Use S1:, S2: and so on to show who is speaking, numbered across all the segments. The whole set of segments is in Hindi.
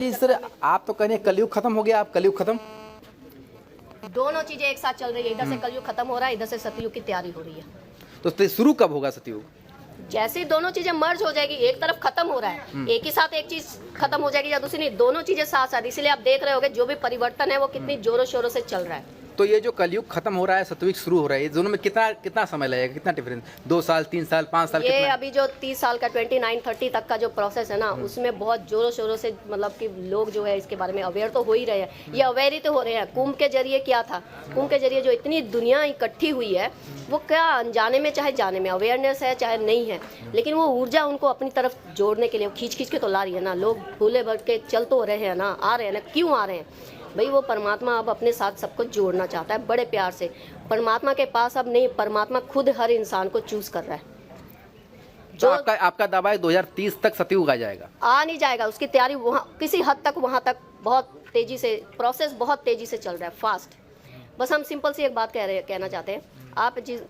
S1: सर आप तो कह रहे हैं कलयुग खत्म हो गया, आप कलयुग खत्म?
S2: दोनों चीजें एक साथ चल रही है। इधर से कलयुग खत्म हो रहा है, इधर से सतयुग की तैयारी हो रही है।
S1: तो शुरू कब होगा सतयुग?
S2: जैसे ही दोनों चीजें मर्ज हो जाएगी, एक तरफ खत्म हो रहा है, एक ही साथ एक चीज खत्म हो जाएगी या दूसरी नहीं, दोनों चीजें साथ साथ। इसलिए आप देख रहे होगे जो भी परिवर्तन है वो कितनी जोरों शोरों से चल रहा है।
S1: तो ये जो कलयुग खत्म हो रहा है, सतयुग शुरू हो रहा है, ये दोनों में कितना कितना समय लगेगा, कितना डिफरेंस? 2 साल, 3 साल, 5 साल?
S2: ये
S1: कितना?
S2: अभी जो 30 साल का 29-30 तक का जो प्रोसेस है ना, उसमें बहुत जोरों शोरों से मतलब कि लोग जो है इसके बारे में अवेयर तो हो ही रहे हैं। ये अवेयर ही तो हो रहे हैं। कुंभ के जरिए क्या था, कुंभ के जरिए जो इतनी दुनिया इकट्ठी हुई है, वो क्या अनजाने में चाहे जाने में अवेयरनेस है चाहे नहीं है, लेकिन वो ऊर्जा उनको अपनी तरफ जोड़ने के लिए खींच खींच के तो ला रही है ना। लोग भूले भर के चल तो रहे हैं ना, आ रहे हैं ना। क्यों आ रहे हैं भाई? वो परमात्मा अब अपने साथ सबको जोड़ना चाहता है बड़े प्यार से। परमात्मा के पास अब नहीं, परमात्मा खुद हर इंसान को चूज कर रहा है।
S1: जो तो आपका दावा है 2030 तक सतयुग आ जाएगा? आ
S2: नहीं जाएगा, उसकी तैयारी वहाँ किसी हद तक, वहाँ तक बहुत तेजी से प्रोसेस बहुत तेजी से चल रहा है, फास्ट। बस हम सिंपल सी एक बात कहना चाहते हैं। आप जिस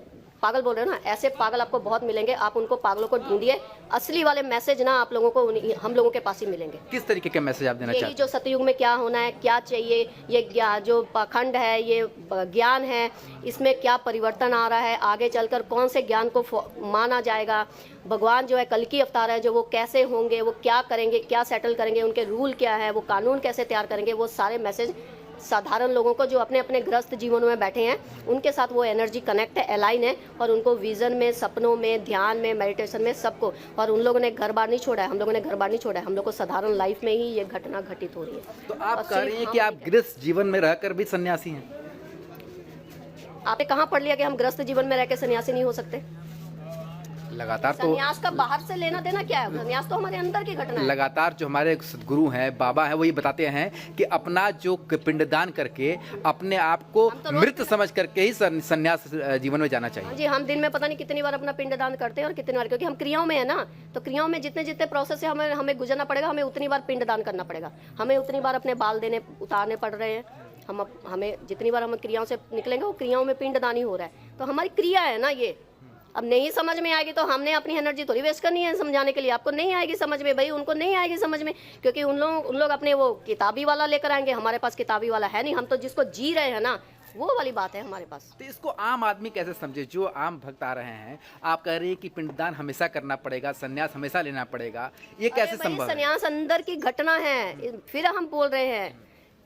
S2: पागल बोल रहे हो ना, ऐसे पागल आपको बहुत मिलेंगे। आप उनको पागलों को ढूंढिए, असली वाले मैसेज ना आप लोगों को हम लोगों के पास ही मिलेंगे।
S1: किस तरीके के मैसेज आप देना चाहते हैं?
S2: जो सतयुग में क्या होना है, क्या चाहिए, ये जो पाखंड है, ये ज्ञान है, इसमें क्या परिवर्तन आ रहा है, आगे चलकर कौन से ज्ञान को माना जाएगा, भगवान जो है कल की अवतार है जो, वो कैसे होंगे, वो क्या करेंगे, क्या सेटल करेंगे, उनके रूल क्या है, वो कानून कैसे तैयार करेंगे, वो सारे मैसेज साधारण लोगों को जो अपने अपने ग्रस्त जीवनों में बैठे हैं उनके साथ वो एनर्जी कनेक्ट है, अलाइन है, और उनको विजन में, सपनों में, ध्यान में, मेडिटेशन में, सबको। और उन लोगों ने घर बार नहीं छोड़ा है, हम लोगों ने घर बार नहीं छोड़ा है। हम लोग को साधारण लाइफ में ही ये घटना घटित हो रही है।
S1: तो आप कह रही हैं कि आप गृहस्थ जीवन में रहकर भी सन्यासी हैं?
S2: आपने कहाँ पढ़ लिया कि हम गृहस्थ जीवन में रहकर सन्यासी नहीं हो सकते?
S1: लगातार तो
S2: संन्यास का बाहर से लेना देना क्या है? संन्यास तो हमारे अंदर की घटना है।
S1: लगातार जो हमारे सदगुरु हैं, बाबा हैं, वो ये बताते हैं कि अपना जो पिंडदान करके अपने आप को मृत समझ करके ही संन्यास जीवन में जाना चाहिए।
S2: जी, हम दिन में पता नहीं कितनी बार अपना पिंडदान करते हैं और कितनी बार, क्योंकि हम क्रियाओं में है ना, तो क्रियाओं में जितने जितने प्रोसेस से हमें गुजरना पड़ेगा, हमें उतनी बार पिंडदान करना पड़ेगा, हमें उतनी बार अपने बाल उतारने पड़ रहे हैं। हमें जितनी बार हम क्रियाओं से निकलेंगे वो क्रियाओं में पिंडदान ही हो रहा है। तो हमारी क्रिया है ना ये। अब नहीं समझ में आएगी तो हमने अपनी एनर्जी थोड़ी वेस्ट करनी है समझाने के लिए। आपको नहीं आएगी समझ में भाई, उनको नहीं आएगी समझ में, क्योंकि उन लोग अपने वो किताबी वाला लेकर आएंगे। हमारे पास किताबी वाला है नहीं, हम तो जिसको जी रहे हैं ना, वो वाली बात है हमारे पास।
S1: तो इसको आम आदमी कैसे समझे, जो आम भक्त आ रहे हैं? आप कह रहे हैं कि पिंडदान हमेशा करना पड़ेगा, संन्यास हमेशा लेना पड़ेगा, ये कैसे संभव है?
S2: संन्यास अंदर की घटना है। फिर हम बोल रहे हैं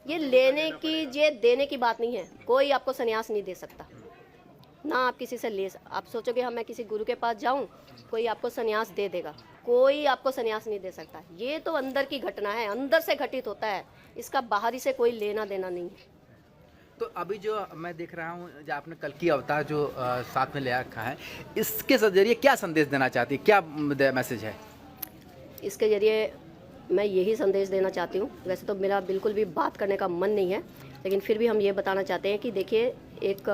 S2: ये लेने की, ये देने की बात नहीं है। कोई आपको संन्यास नहीं दे सकता ना, आप किसी से आप सोचोगे हम मैं किसी गुरु के पास जाऊं, कोई आपको संन्यास दे देगा? कोई आपको संन्यास नहीं दे सकता। ये तो अंदर की घटना है, अंदर से घटित होता है, इसका बाहरी से कोई लेना देना नहीं है।
S1: तो अभी जो मैं देख रहा हूँ, जो आपने कल की अवतार जो साथ में ले रखा है, इसके जरिए क्या संदेश देना चाहती है, क्या मैसेज है?
S2: इसके जरिए मैं यही संदेश देना चाहती हूँ। वैसे तो मेरा बिल्कुल भी बात करने का मन नहीं है, लेकिन फिर भी हम ये बताना चाहते हैं कि देखिए, एक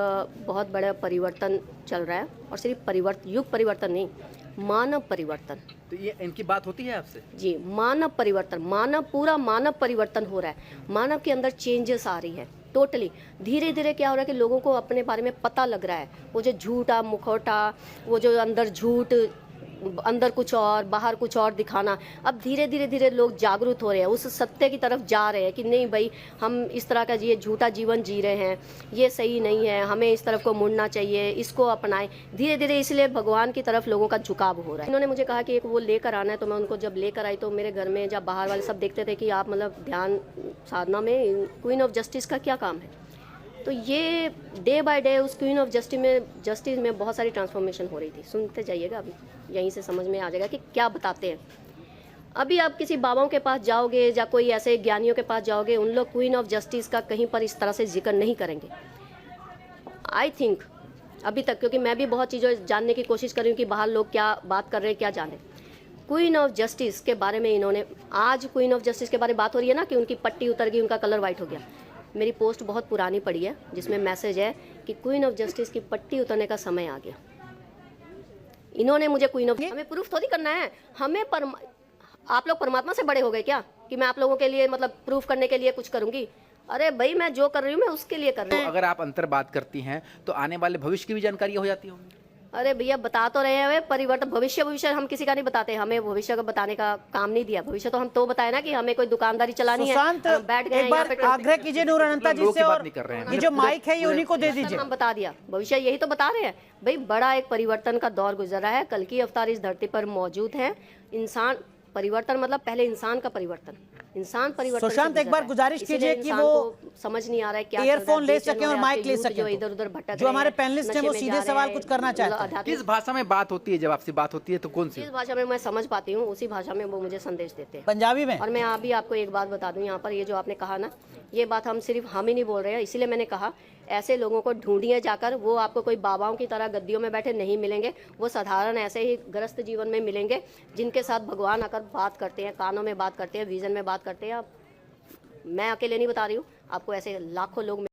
S2: बहुत बड़ा परिवर्तन चल रहा है, और सिर्फ युग परिवर्तन नहीं, मानव परिवर्तन।
S1: तो ये इनकी बात होती है आपसे?
S2: जी, मानव परिवर्तन, पूरा मानव परिवर्तन हो रहा है। मानव के अंदर चेंजेस आ रही है टोटली। धीरे धीरे क्या हो रहा है कि लोगों को अपने बारे में पता लग रहा है। वो जो झूठा मुखौटा, वो जो अंदर झूठ, अंदर कुछ और बाहर कुछ और दिखाना, अब धीरे धीरे लोग जागरूक हो रहे हैं, उस सत्य की तरफ जा रहे हैं कि नहीं भाई, हम इस तरह का ये झूठा जीवन जी रहे हैं, ये सही नहीं है, हमें इस तरफ को मुड़ना चाहिए, इसको अपनाएं धीरे धीरे। इसलिए भगवान की तरफ लोगों का झुकाव हो रहा है। इन्होंने मुझे कहा कि एक वो लेकर आना है, तो मैं उनको जब लेकर आई तो मेरे घर में जब बाहर वाले सब देखते थे कि आप मतलब ध्यान साधना में क्वीन ऑफ जस्टिस का क्या काम है। तो ये डे बाय डे उस क्वीन ऑफ जस्टिस में बहुत सारी ट्रांसफॉर्मेशन हो रही थी। सुनते जाइएगा, अभी यहीं से समझ में आ जाएगा कि क्या बताते हैं। अभी आप किसी बाबाओं के पास जाओगे या कोई ऐसे ज्ञानियों के पास जाओगे, उन लोग क्वीन ऑफ जस्टिस का कहीं पर इस तरह से जिक्र नहीं करेंगे, आई थिंक अभी तक, क्योंकि मैं भी बहुत चीज़ें जानने की कोशिश कर रही हूँ कि बाहर लोग क्या बात कर रहे हैं, क्या जाने। क्वीन ऑफ जस्टिस के बारे में इन्होंने, आज क्वीन ऑफ जस्टिस के बारे में बात हो रही है ना, कि उनकी पट्टी उतर गई, उनका कलर वाइट हो गया। मेरी पोस्ट बहुत पुरानी पड़ी है जिसमें मैसेज है कि क्वीन ऑफ जस्टिस की पट्टी उतरने का समय आ गया। इन्होंने मुझे क्वीन ऑफ, हमें प्रूफ थोड़ी करना है, हमें आप लोग परमात्मा से बड़े हो गए क्या कि मैं आप लोगों के लिए मतलब प्रूफ करने के लिए कुछ करूंगी? अरे भाई, मैं जो कर रही हूँ मैं उसके लिए कर रही हूँ।
S1: तो अगर आप अंतर बात करती हैं तो आने वाले भविष्य की भी जानकारी हो जाती होगी?
S2: अरे भैया बता तो रहे हैं परिवर्तन, भविष्य हम किसी का नहीं बताते, हमें भविष्य का बताने का काम नहीं दिया। भविष्य तो हम तो बताए ना कि हमें कोई दुकानदारी चलानी है,
S3: सुशांत,
S2: हम बैठ गए
S3: एक बार आग्रह कीजिए नूर अनंता जी
S1: लोगों
S3: से,
S1: की बात
S3: और
S1: नहीं कर रहे हैं।
S3: ये जो माइक है ये उन्हीं को दे दीजिए।
S2: हम बता दिया, भविष्य यही तो बता रहे हैं भाई। बड़ा एक परिवर्तन का दौर गुजर रहा है, कल की अवतार इस धरती पर मौजूद है। इंसान परिवर्तन मतलब पहले इंसान का परिवर्तन, इंसान परिवर्तन से
S3: सुशांत, एक
S2: गुजर
S3: बार
S2: रहा है।
S3: गुजारिश
S2: इसीलिए
S3: कीजिए कि
S2: इंसान
S3: वो
S2: को समझ नहीं आ रहा है क्या
S3: ईयरफोन ले सकें और माइक ले सकें,
S2: जो
S3: तो।
S2: इधर उधर भटक
S3: जो
S2: रहे
S3: हमारे
S2: हैं,
S3: पैनलिस्ट हैं
S2: नशे
S3: वो
S2: में
S3: सीधे
S2: जा रहे
S3: सवाल
S2: हैं,
S3: कुछ करना चाहते हैं।
S2: आध्यात्मिक
S1: किस भाषा में बात होती है? जब आपसे बात होती है तो कौन सी?
S2: जिस भाषा में मैं समझ पाती हूँ उसी भाषा में वो मुझे संदेश देते हैं।
S3: पंजाबी में?
S2: और मैं अभी आपको एक बात बता दूं, यहाँ पर ये जो आपने कहा ना, ये बात हम सिर्फ हम ही नहीं बोल रहे हैं। इसीलिए मैंने कहा ऐसे लोगों को ढूंढिए जाकर, वो आपको कोई बाबाओं की तरह गद्दियों में बैठे नहीं मिलेंगे, वो साधारण ऐसे ही ग्रस्त जीवन में मिलेंगे, जिनके साथ भगवान आकर बात करते हैं, कानों में बात करते हैं, विजन में बात करते हैं। मैं अकेले नहीं बता रही हूँ, आपको ऐसे लाखों लोग